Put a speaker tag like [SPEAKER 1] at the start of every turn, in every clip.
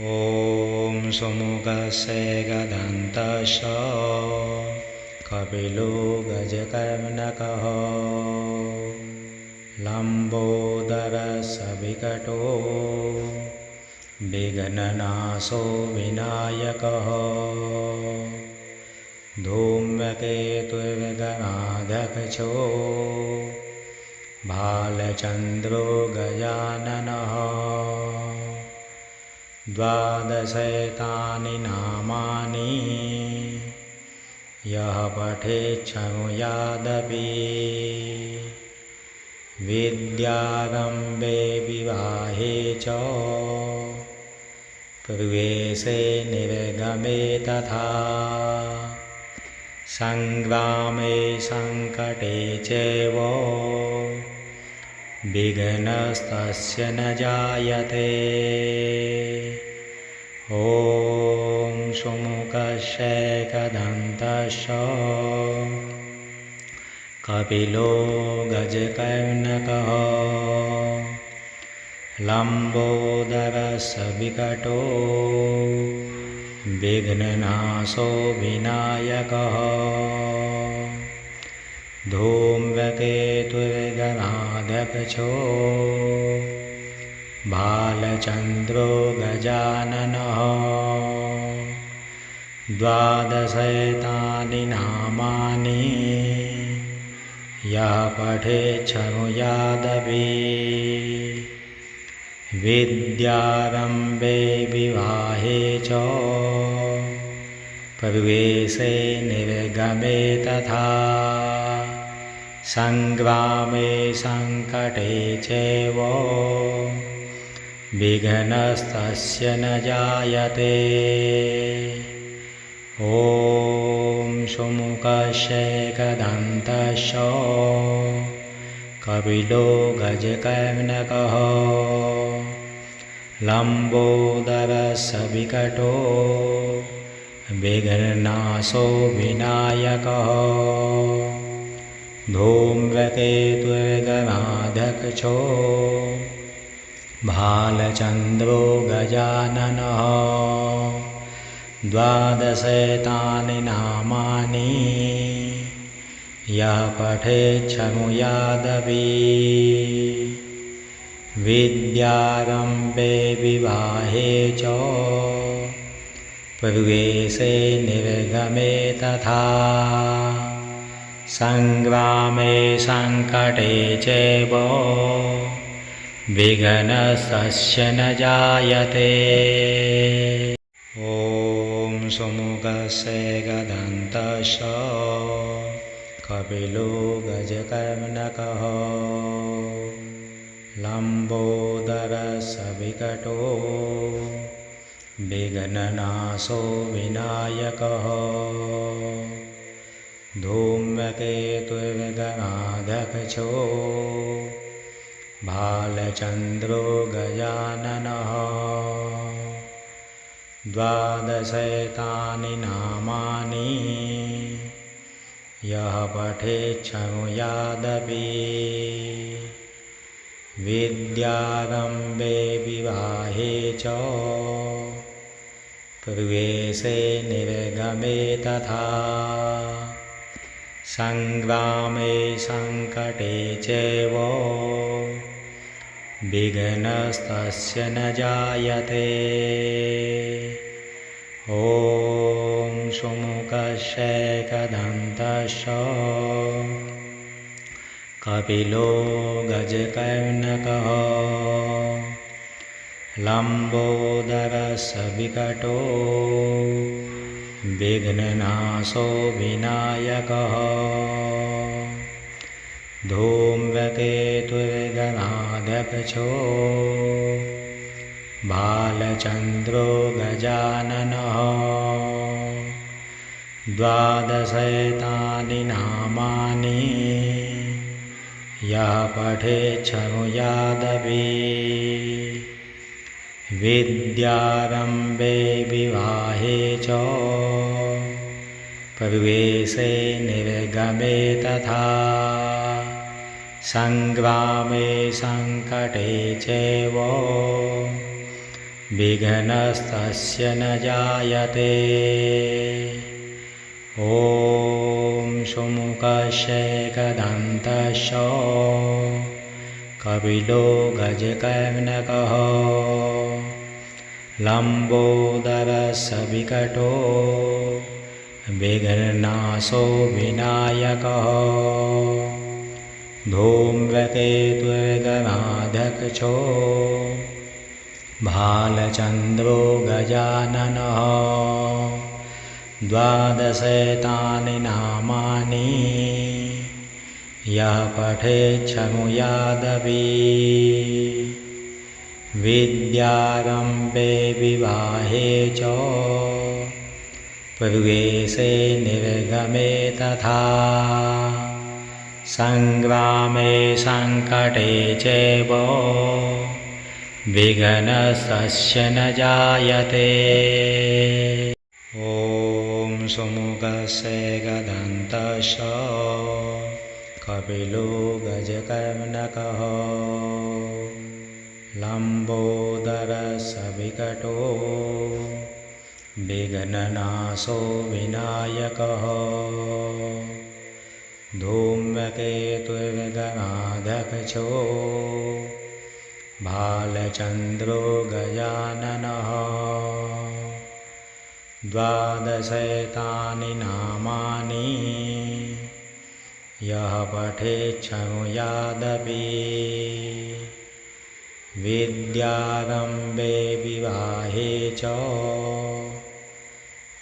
[SPEAKER 1] ॐ सुमुखस्य गदन्तस्य कपिलो गजकर्णकः लम्बोदरस्य विकटो विघ्ननाशो विनायकः धूम्रकेतुर्गणाध्यक्षो भालचन्द्रो गजाननः द्वादशैतानि नामानि यः पठेत् शृणुयादपि विद्यारम्भे विवाहे च प्रवेशे निर्गमे तथा संग्रामे संकटे चैव विघ्नस्तस्य न जायते। ॐ सुमुखस्य एकदन्तस्य कपिलो गजकर्णकः लम्बोदरस्य विकटो विघ्ननाशो विनायकः धूम्रकेतुर्गणाध्यक्षो भालचन्द्रो गजाननः द्वादशैतानि नामानि यः पठेत् शृणुयादपि विद्यारम्भे विवाहे च प्रवेशे निर्गमे तथा संग्रामे संकटे चैव विघ्नस्तस्य न जायते। ॐ सुमुखस्य एकदन्तस्य कपिलो गजकर्णकः लम्बोदरस्य विकटो विघ्ननाशो विनायकः धूम्रकेतुर्गणाध्यक्षो भालचन्द्रो गजाननः द्वादशैतानि नामानि यः पठेत् शृणुयादपि विद्यारम्भे विवाहे च प्रवेशे निर्गमे तथा संग्रामे संकटे चैव विघ्नस्तस्य न जायते। ॐ सुमुखस्य एकदन्तस्य कपिलो गजकर्णकः लम्बोदरस्य विकटो विघ्ननाशो विनायकः धूम्रकेतुर्गणाध्यक्षो भालचन्द्रो गजाननः द्वादशैतानि नामानि यः पठेत् शृणुयादपि विद्यारम्भे विवाहे च प्रवेशे निर्गमे तथा संग्रामे संकटे चैव विघ्नस्तस्य न जायते। ॐ सुमुखस्य एकदन्तस्य कपिलो गजकर्णकः लम्बोदरस्य विकटो विघ्ननाशो विनायकः धूम्रकेतुर्गणाध्यक्षो भालचन्द्रो गजाननः द्वादशैतानि नामानि यः पठेत् शृणुयादपि विद्यारम्भे विवाहे च प्रवेशे निर्गमे तथा संग्रामे संकटे चैव विघ्नस्तस्य न जायते। ॐ सुमुखस्यैकदन्तस्य कपिलो गजकर्णकः लम्बोदरस्य विकटो विघ्ननाशो विनायकः धूम्रकेतुर्गणाध्यक्षो भालचन्द्रो गजाननः। द्वादशैतानि नामानि यः पठेत् शृणुयादपि। विद्यारम्भे विवाहे च प्रवेशे निर्गमे तथा संग्रामे संकटे चैव विघ्नस्तस्य न जायते। ॐ सुमुखस्यैकदन्तस्य कपिलो गजकर्णकः लम्बोदरस्य विकटो विघ्ननाशो विनायकः धूम्रकेतुर्गणाध्यक्षो भालचन्द्रो गजाननः। द्वादशैतानि नामानि यः पठेत् शृणुयादपि। विद्यारम्भे विवाहे च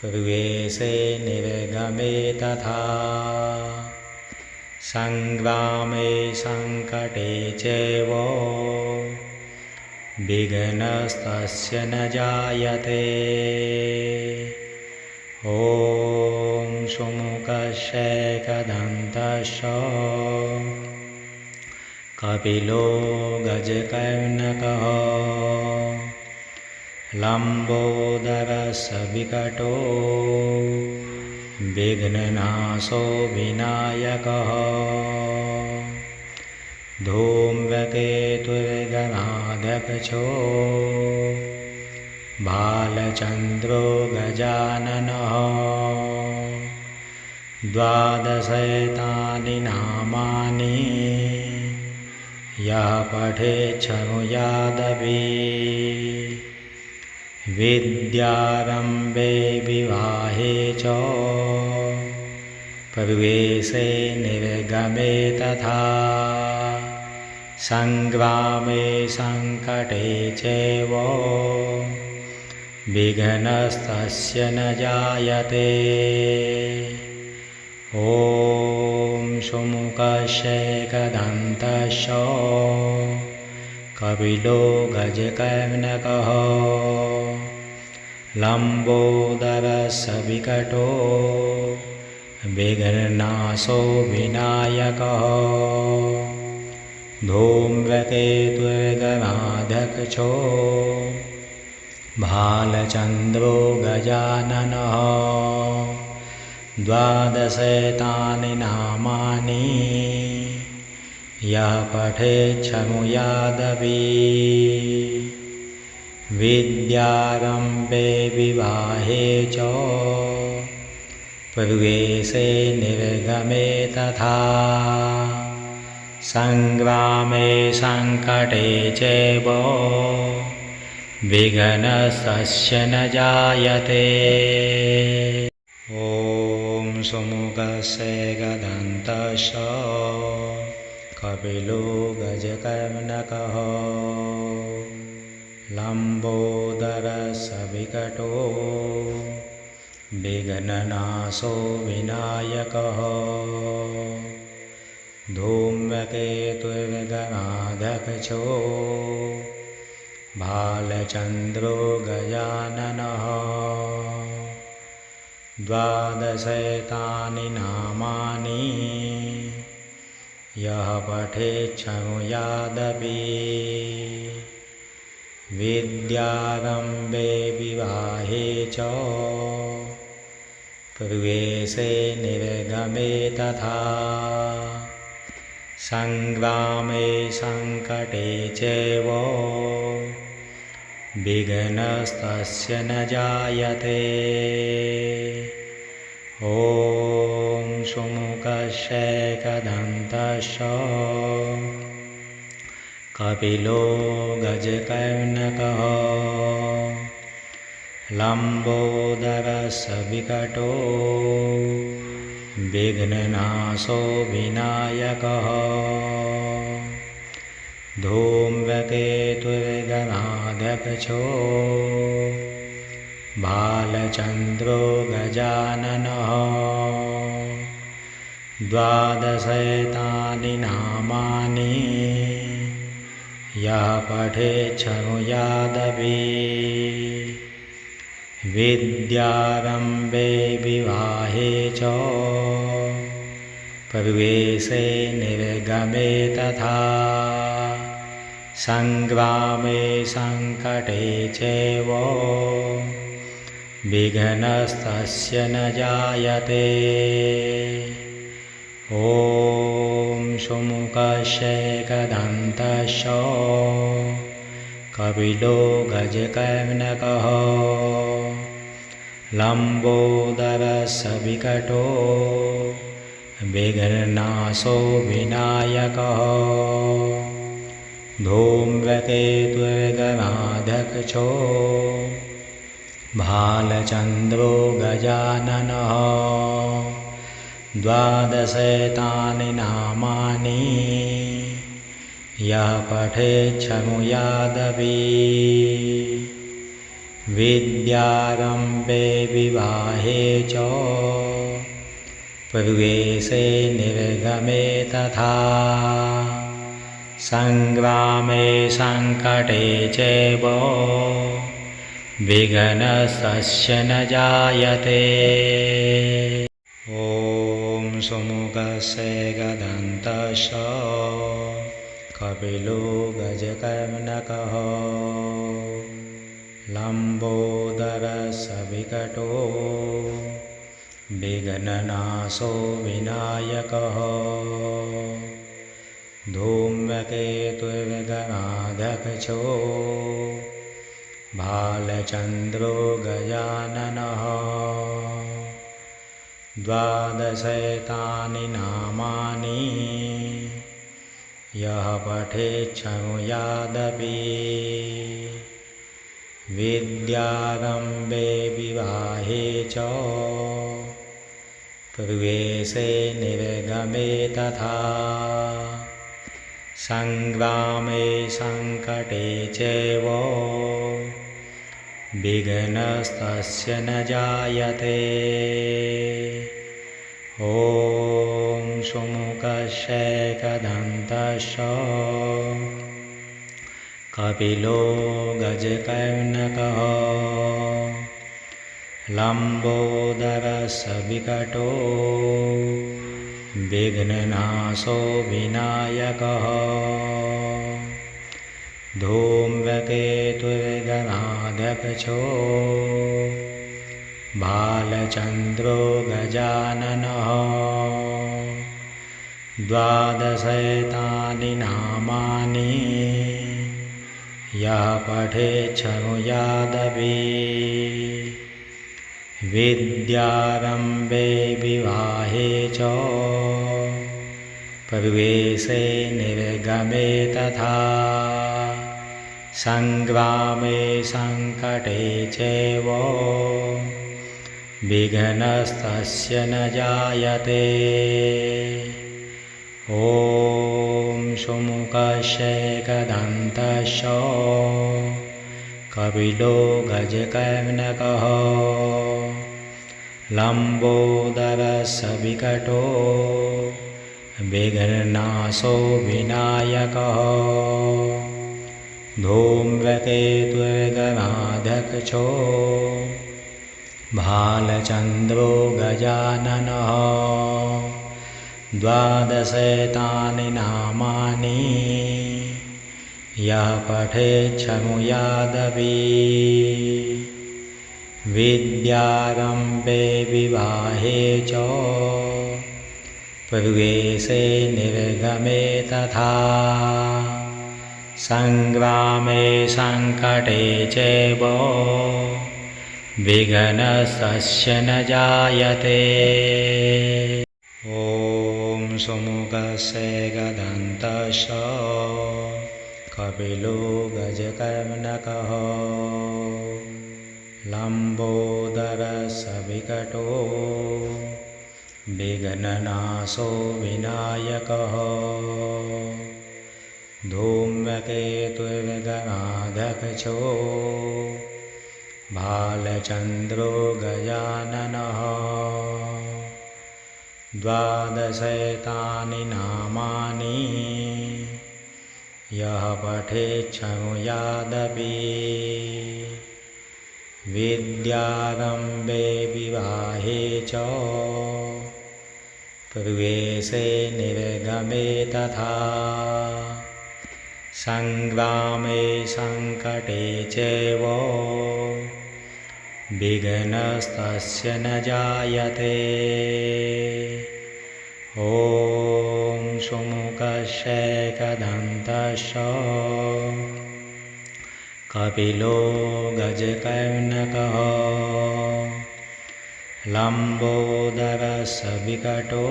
[SPEAKER 1] प्रवेशे निर्गमे तथा संग्रामे संकटे चैव विघ्नस्तस्य न जायते। ॐ सुमुखस्यैकदन्तस्य कपिलो गजकर्णकः लम्बोदरस्य विकटो विघ्ननाशो विनायकः धूम्रकेतुर्गणाध्यक्षो भालचन्द्रो गजाननः। द्वादशैतानि नामानि यः पठेत् शृणुयादपि। विद्यारम्भे विवाहे च प्रवेशे निर्गमे तथा संग्रामे संकटे चैव विघ्नस्तस्य न जायते। ॐ सुमुखस्यैकदन्तस्य कपिलो गजकर्णकः लम्बोदरस्य विकटो विघ्ननाशो विनायकः धूम्रकेतुर्गणाध्यक्षो भालचन्द्रो गजाननः। द्वादशैतानि नामानि यः पठेत् शृणुयादपि। विद्यारम्भे विवाहे च प्रवेशे निर्गमे तथा संग्रामे संकटे चैव विघ्नस्तस्य न जायते। ॐ सुमुखस्यैकदन्तस्य कपिलो गजकर्णकः लम्बोदरस्य विकटो विघ्ननाशो विनायकः धूम्रकेतुर्गणाध्यक्षो भालचन्द्रो गजाननः। द्वादशैतानि नामानि यः पठेत् शृणुयादपि। विद्यारम्भे विवाहे च प्रवेशे निर्गमे तथा संग्रामे संकटे चैव विघ्नस्तस्य न जायते। ॐ सुमुखस्यैकदन्तश्च कपिलो गजकर्णकः लम्बोदरस्य विकटो विघ्ननाशो विनायकः धूम्रकेतुर्गणाध्यक्षो बालचन्द्रो गजाननः। द्वादशैतानि नामानि यः पठेत् शृणुयादपि। विद्यारम्भे विवाहे च प्रवेशे निर्गमे तथा संग्रामे संकटे चैव विघ्नस्तस्य न जायते। ॐ सुमुखस्यैकदन्तश्च कपिलो गजकर्णकः लम्बोदरस्य विकटो विघ्ननाशो विनायकः धूम्रकेतुर्गणाध्यक्षो भालचन्द्रो गजाननः। द्वादशैतानि नामानि यः पठेत् शृणुयादपि। विद्यारम्भे विवाहे च प्रवेशे निर्गमे तथा संग्रामे संकटे चैव विघ्नस्तस्य न जायते। ॐ सुमुखस्यैकदन्तश्च कपिलो गजकर्णकः लम्बोदरस्य विकटो विघ्ननाशो विनायकः धूम्रकेतुर्गणाध्यक्षो भालचन्द्रो गजाननः। द्वादशैतानि नामानि यः पठेत् शृणुयादपि। विद्यारम्भे विवाहे च प्रवेशे निर्गमे तथा संग्रामे संकटे चैव विघ्नस्तस्य न जायते। ॐ सुमुखस्यैकदन्तश्च कपिलो गजकर्णकः लम्बोदरस्य विकटो विघ्ननाशो विनायकः धूम्रकेतुर्गणाध्यक्षो बालचन्द्रो गजाननः। द्वादशैतानि नामानि यः पठेत् शृणुयादपि। विद्यारम्भे विवाहे च प्रवेशे निर्गमे तथा संग्रामे संकटे चैव विघ्नस्तस्य न जायते। ॐ सुमुखस्यैकदन्तश्च कपिलो गजकर्णकः लम्बोदरस्य विकटो विघ्ननाशो विनायकः धूम्रकेतुर्गणाध्यक्षो भालचन्द्रो गजाननः। द्वादशैतानि नामानि यः पठेत् शृणुयादपि। विद्यारम्भे विवाहे च प्रवेशे निर्गमे तथा संग्रामे संकटे चैव विघ्नस्तस्य न जायते। ॐ सुमुखस्य गदन्तस्य कपिलो गजकर्णकः लम्बोदरस्य विकटो विघ्ननाशो विनायकः धूम्रकेतुर्गणाध्यक्षो भालचन्द्रो गजाननः। द्वादशैतानि नामानि यः पठेच्छृणुयादपि विद्यारम्भे विवाहे च प्रवेशे निर्गमे तथा संग्रामे संकटे चैव विघ्नस्तस्य न जायते। ॐ सुमुखस्य एकदन्तस्य कपिलो गजकर्णकः लम्बोदरस्य विकटो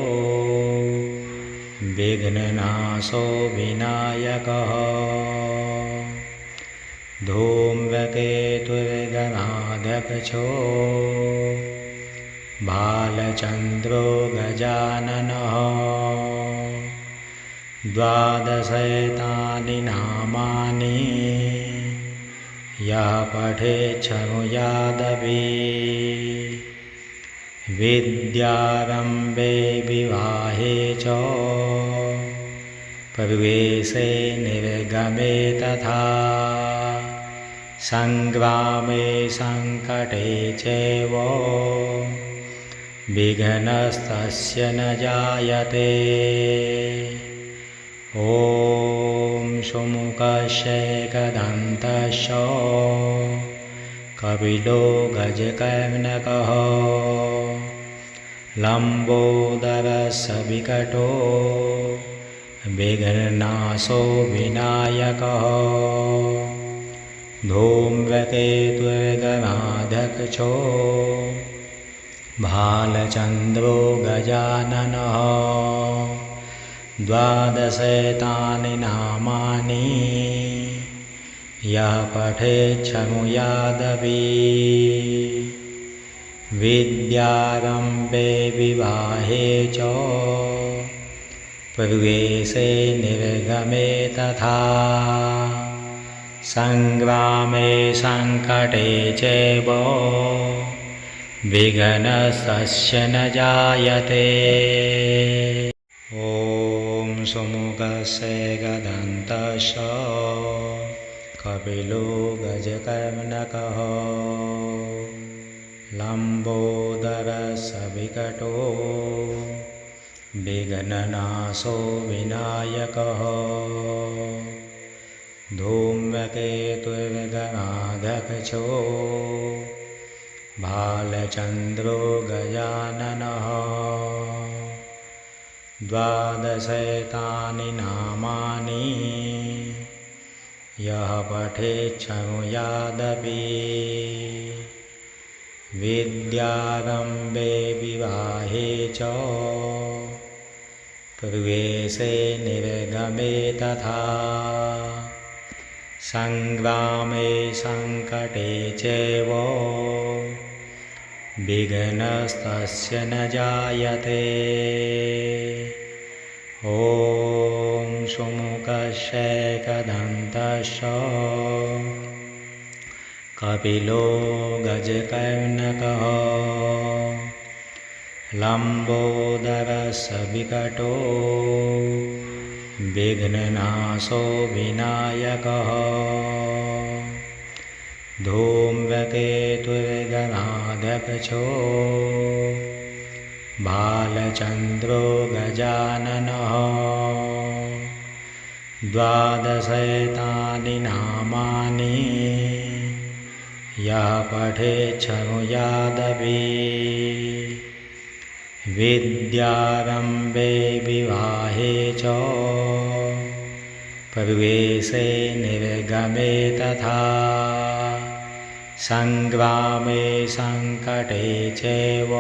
[SPEAKER 1] विघ्ननाशो विनायकः धूम्रकेतुर्गणाध्यक्षो भालचन्द्रो गजाननः। द्वादशैतानि नामानि यः पठेच्छृणुयादपि विद्यारम्भे विवाहे च प्रवेशे निर्गमे तथा संग्रामे संकटे चैव विघ्नस्तस्य न जायते। ॐ सुमुखस्य एकदन्तस्य कपिलो गजकर्णकः लम्बोदरस्य विकटो विघ्ननाशो विनायकः धूम्रकेतुर्गणाध्यक्षो भालचन्द्रो गजाननः। द्वादशैतानि नामानि यः पठेच्छृणुयादपि विद्यारम्भे विवाहे च प्रवेशे निर्गमे तथा संग्रामे संकटे चैव विघ्नस्तस्य न जायते। ॐ सुमुखस्य एकदन्तस्य कपिलो गजकर्णकः लम्बोदरस्य विकटो विघ्ननाशो विनायकः धूम्रकेतुर्गणाध्यक्षो भालचन्द्रो गजाननः। द्वादशैतानि नामानि यः पठेच्छृणुयादपि विद्यारम्भे विवाहे च प्रवेशे निर्गमे तथा संग्रामे संकटे चैव विघ्नस्तस्य न जायते। ॐ सुमुखस्य एकदन्तस्य कपिलो गजकर्णकः लम्बोदरस्य विकटो विघ्ननाशो विनायकः धूम्रकेतुर्गणाध्यक्षो भालचन्द्रो गजाननः। द्वादशैतानि नामानि यः पठेच्छृणुयादपि विद्यारम्भे विवाहे च प्रवेशे निर्गमे तथा संग्रामे संकटे चैव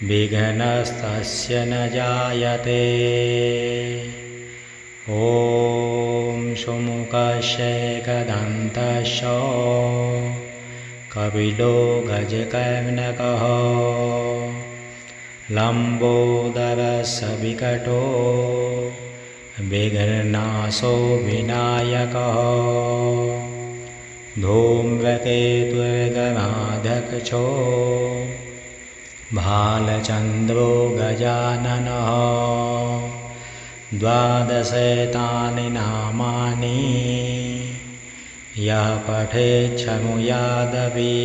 [SPEAKER 1] विघ्नस्तस्य न जायते। ॐ सुमुखस्यैकदन्तस्य कपिलो गजकर्णकः लम्बोदरस्य विकटो विघ्ननाशो विनायकः धूम्रकेतुर्गणाध्यक्षो भालचन्द्रो गजाननः। द्वादशैतानि नामानि यः पठेत् शृणुयादपि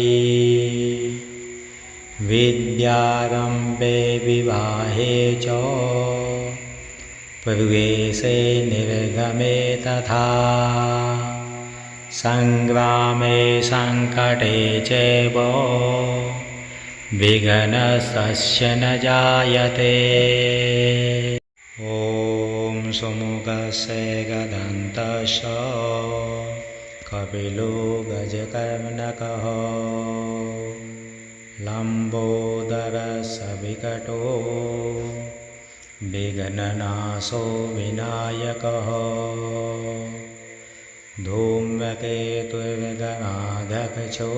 [SPEAKER 1] विद्यारम्भे विवाहे च प्रवेशे निर्गमे तथा संग्रामे संकटे चैव विघ्नस्तस्य न जायते। ॐ सुमुखस्यैकदन्तस्य कपिलो गजकर्णकः लम्बोदरस्य विकटो विघ्ननाशो विनायकः धूम्रकेतुर्गणाध्यक्षो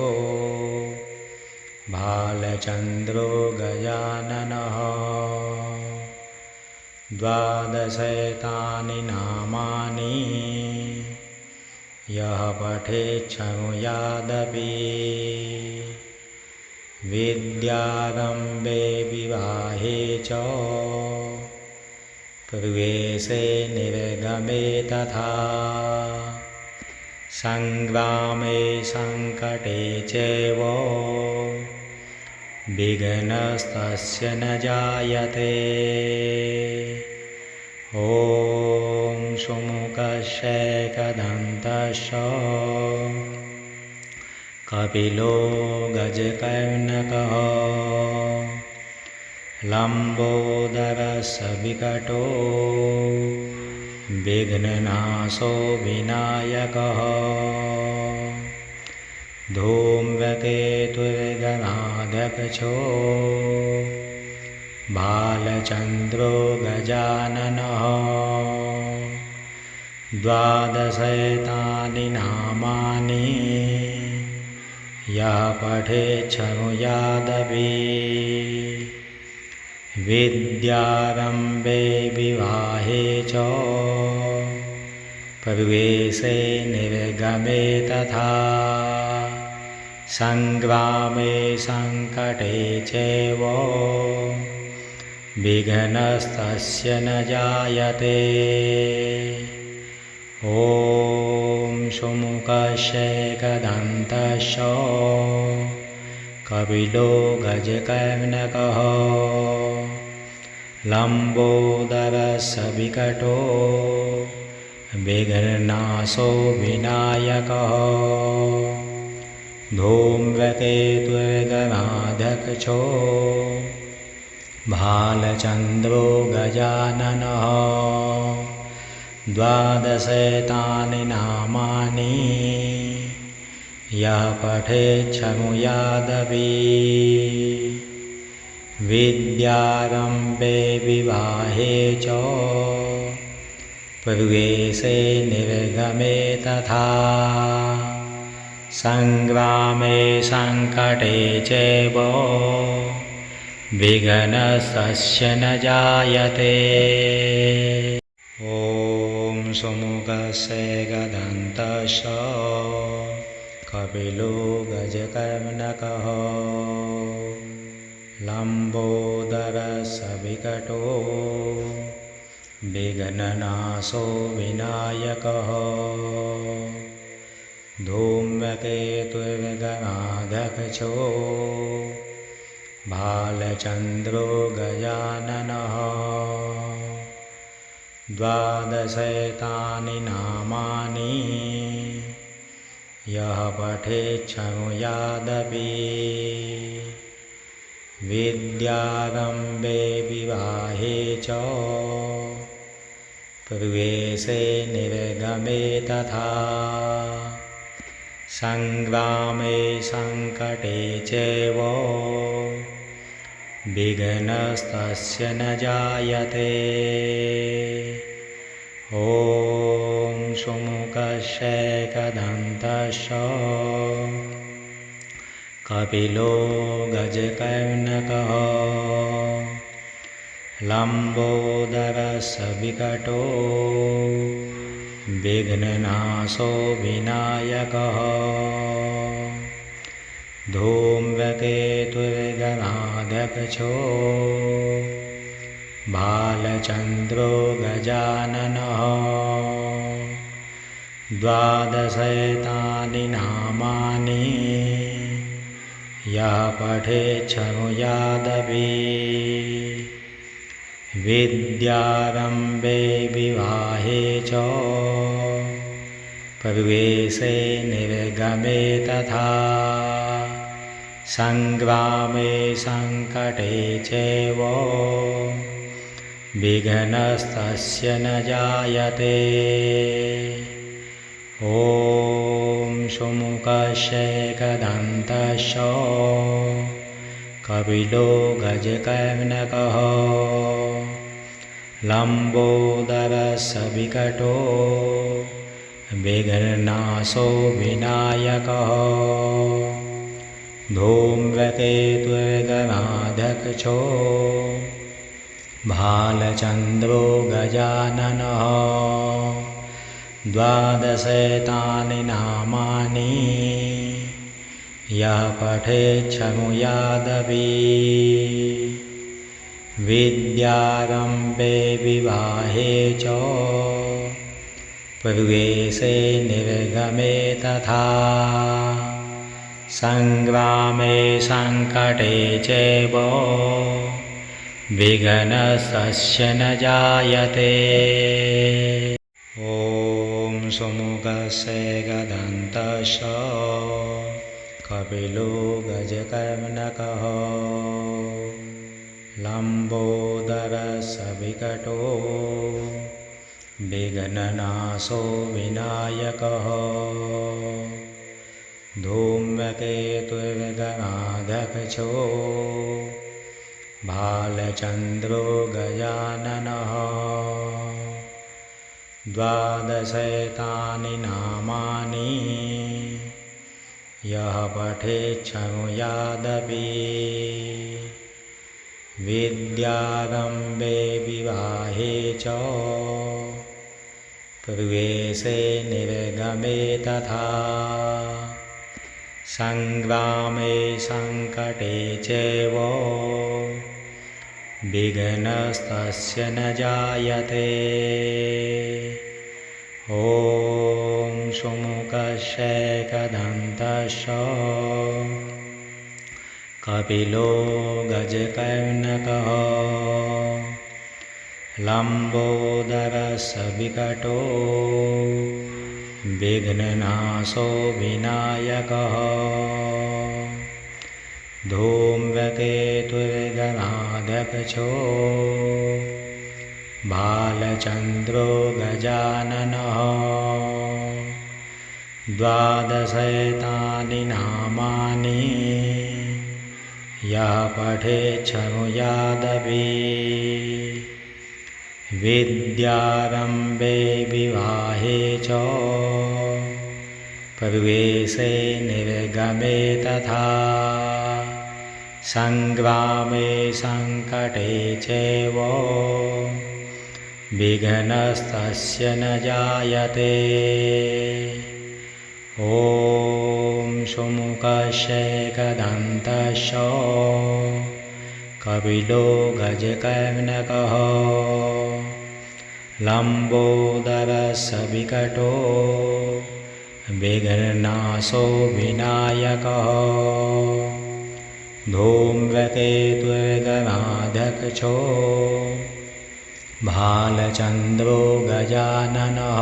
[SPEAKER 1] भालचन्द्रो गजाननः। द्वादशैतानि नामानि यः पठेत् शृणुयादपि विद्यारम्भे विवाहे च प्रवेशे निर्गमे तथा संग्रामे संकटे चैव विघ्नस्तस्य न जायते। ॐ सुमुखस्यैकदन्तस्य कपिलो गजकर्णकः लम्बोदरस्य विकटो विघ्ननाशो विनायकः धूम्रकेतुर्गणाध्यक्षो भालचन्द्रो गजाननः। द्वादशैतानि नामानि यः पठेत् शृणुयादपि विद्यारम्भे विवाहे च प्रवेशे निर्गमे तथा संग्रामे संकटे चैव विघ्नस्तस्य न जायते। ॐ सुमुखस्यैकदन्तस्य कपिलो गजकर्णकः लम्बोदरस्य विकटो विघ्ननाशो विनायकः धूम्रकेतुर्गणाध्यक्षो भालचन्द्रो गजाननः। द्वादशैतानि नामानि यः पठेत् शृणुयादपि विद्यारम्भे विवाहे च प्रवेशे निर्गमे तथा संग्रामे संकटे चैव विघ्नस्तस्य न जायते। ॐ सुमुखस्यैकदन्तस्य कपिलो गजकर्णकः लम्बोदरस्य विकटो विघ्ननाशो विनायकः धूम्रकेतुर्गणाध्यक्षो भालचन्द्रो गजाननः। द्वादशैतानि नामानि यः पठेत् शृणुयादपि विद्यारम्भे विवाहे च प्रवेशे निर्गमे तथा संग्रामे संकटे चैव विघ्नस्तस्य न जायते। ॐ सुमुखस्य एकदन्तस्य कपिलो गजकर्णकः लम्बोदरस्य विकटो विघ्ननाशो विनायकः धूम्रकेतुर्गणाध्यक्षो बालचन्द्रो गजाननः। द्वादशैतानि नामानि यः पठेत् शृणुयादपि विद्यारम्भे विवाहे च प्रवेशे निर्गमे तथा संग्रामे संकटे चैव विघ्नस्तस्य न जायते। ॐ सुमुखस्य एकदन्तस्य कपिलो गजकर्णकः लम्बोदरस्य विकटो विघ्ननाशो विनायकः धूम्रकेतुर्गणाध्यक्षो बालचन्द्रो गजाननः। द्वादशैतानि नामानि यः पठेत् शृणुयादपि विद्यारम्भे विवाहे च प्रवेशे निर्गमे तथा संग्रामे संकटे चैव विघ्नस्तस्य न जायते। ॐ सुमुखस्य एकदन्तस्य कपिलो गजकर्णकः लम्बोदरस्य विकटो विघ्ननाशो विनायकः धूम्रकेतुर्गणाध्यक्षो बालचन्द्रो गजाननः। द्वादशैतानि नामानि यः पठेत् शृणुयादपि विद्यारम्भे विवाहे च प्रवेशे निर्गमे तथा संग्रामे संकटे चैव विघ्नस्तस्य न जायते। ॐ सुमुखस्य एकदन्तस्य कपिलो गजकर्णकः लम्बोदरस्य विकटो विघ्ननाशो विनायकः धूम्रकेतुर्गणाध्यक्षो बालचन्द्रो गजाननः। द्वादशैतानि नामानि यः पठेत् शृणुयादपि विद्यारम्भे विवाहे च प्रवेशे निर्गमे तथा संग्रामे संकटे चैव विघ्नस्तस्य न जायते। ॐ सुमुखस्य एकदन्तस्य कपिलो गजकर्णकः लम्बोदरस्य विकटो विघ्ननाशो विनायकः धूम्रकेतुर्गणाध्यक्षो बालचन्द्रो गजाननः।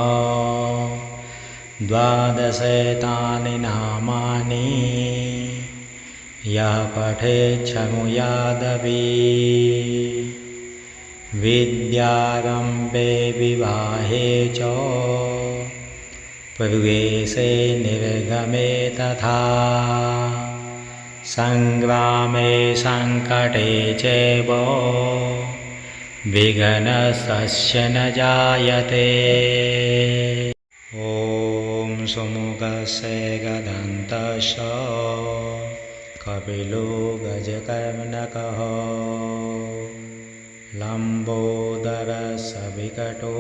[SPEAKER 1] द्वादशैतानि नामानि यः पठेत् शृणुयादपि विद्यारम्भे विवाहे च प्रवेशे निर्गमे तथा संग्रामे संकटे चैव विघ्नस्तस्य न जायते। ॐ सुमुखस्य एकदन्तस्य कपिलो गजकर्णकः लम्बोदरस्य विकटो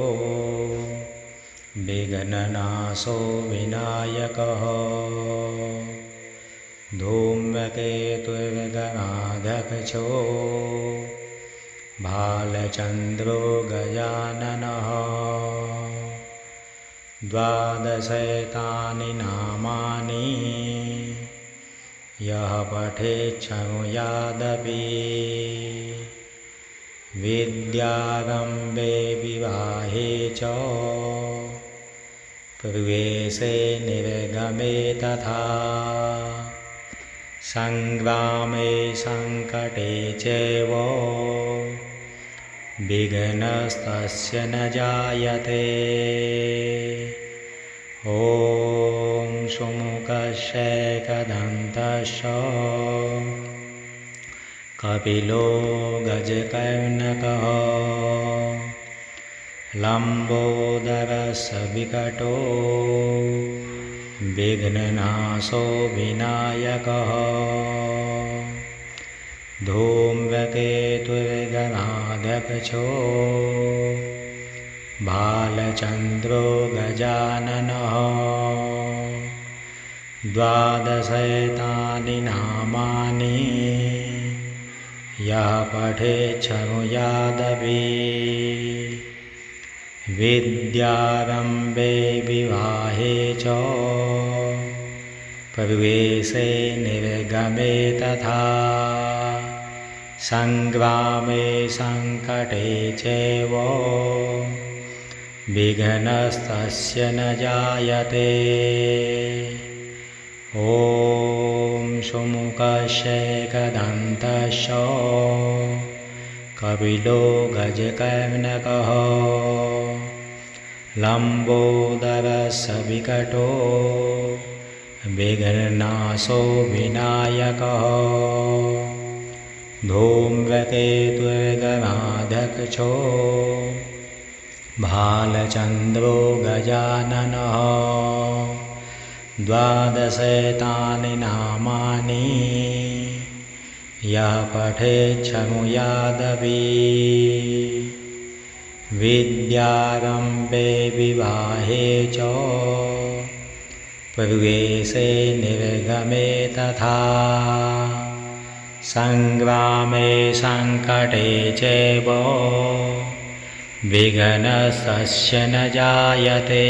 [SPEAKER 1] विघ्ननाशो विनायकः धूम्रकेतुर्गणाध्यक्षो भालचन्द्रो गजाननः। द्वादशैतानि नामानि यः पठेत् शृणुयादपि विद्यारम्भे विवाहे च प्रवेशे निर्गमे तथा संग्रामे संकटे चैव विघ्नस्तस्य न जायते। ॐ सुमुखस्य एकदन्तस्य कपिलो गजकर्णकः लम्बोदरस्य विकटो विघ्ननाशो विनायकः धूम्रकेतुर्गणाध्यक्षो भालचन्द्रो गजाननः। द्वादशैतानि नामानि यः पठेत् शृणुयादपि विद्यारम्भे विवाहे च प्रवेशे निर्गमे तथा संग्रामे संकटे चैव विघ्नस्तस्य न जायते। ॐ सुमुखस्य एकदन्तस्य कपिलो गजकर्णकः लम्बोदरस्य विकटो विघ्ननाशो विनायकः धूम्रकेतुर्गणाध्यक्षो भालचन्द्रो गजाननः। द्वादशैतानि नामानि यः पठेत् शृणुयादपि विद्यारम्भे विवाहे च प्रवेशे निर्गमे तथा संग्रामे संकटे चैव विघ्नस्तस्य न जायते।